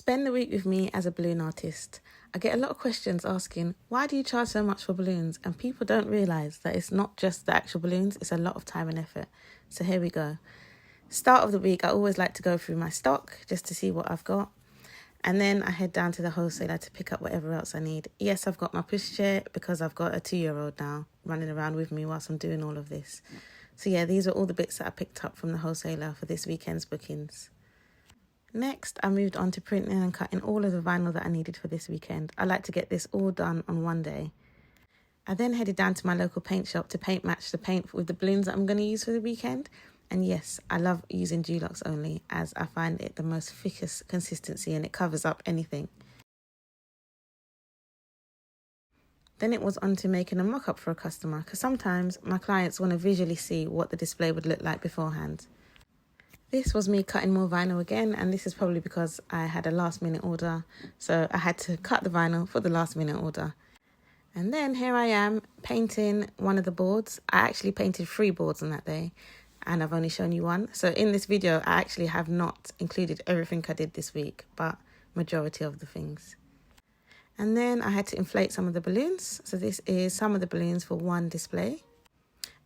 Spend the week with me as a balloon artist. I get a lot of questions asking, why do you charge so much for balloons? And people don't realise that it's not just the actual balloons, it's a lot of time and effort. So here we go. Start of the week, I always like to go through my stock just to see what I've got. And then I head down to the wholesaler to pick up whatever else I need. Yes, I've got my pushchair because I've got a 2-year-old now running around with me whilst I'm doing all of this. So yeah, these are all the bits that I picked up from the wholesaler for this weekend's bookings. Next, I moved on to printing and cutting all of the vinyl that I needed for this weekend. I like to get this all done on one day. I then headed down to my local paint shop to paint match the paint with the balloons that I'm going to use for the weekend. And yes, I love using Dulux only as I find it the most thickest consistency and it covers up anything. Then it was on to making a mock-up for a customer because sometimes my clients want to visually see what the display would look like beforehand. This was me cutting more vinyl again, and this is probably because I had a last minute order, so I had to cut the vinyl for the last minute order. And then here I am painting one of the boards. I actually painted 3 boards on that day, and I've only shown you one. So in this video, I actually have not included everything I did this week, but majority of the things. And then I had to inflate some of the balloons. So this is some of the balloons for one display.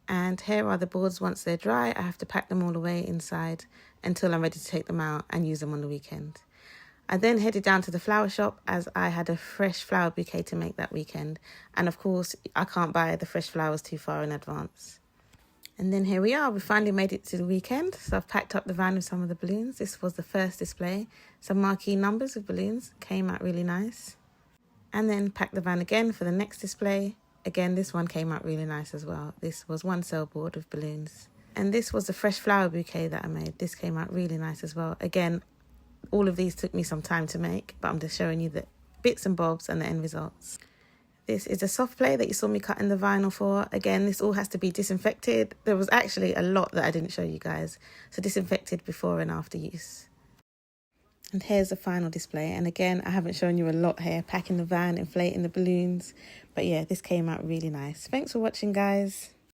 And here are the boards once they're dry. I have to pack them all away inside until I'm ready to take them out and use them on the weekend. I then headed down to the flower shop as I had a fresh flower bouquet to make that weekend. And of course, I can't buy the fresh flowers too far in advance. And then here we are. We finally made it to the weekend. So I've packed up the van with some of the balloons. This was the first display. Some marquee numbers of balloons came out really nice. And then packed the van again for the next display. Again, this one came out really nice as well. This was one cell board with balloons. And this was the fresh flower bouquet that I made. This came out really nice as well. Again, all of these took me some time to make, but I'm just showing you the bits and bobs and the end results. This is a soft play that you saw me cutting the vinyl for. Again, this all has to be disinfected. There was actually a lot that I didn't show you guys. So disinfected before and after use. And here's the final display. And again, I haven't shown you a lot here. Packing the van, inflating the balloons. But yeah, this came out really nice. Thanks for watching, guys.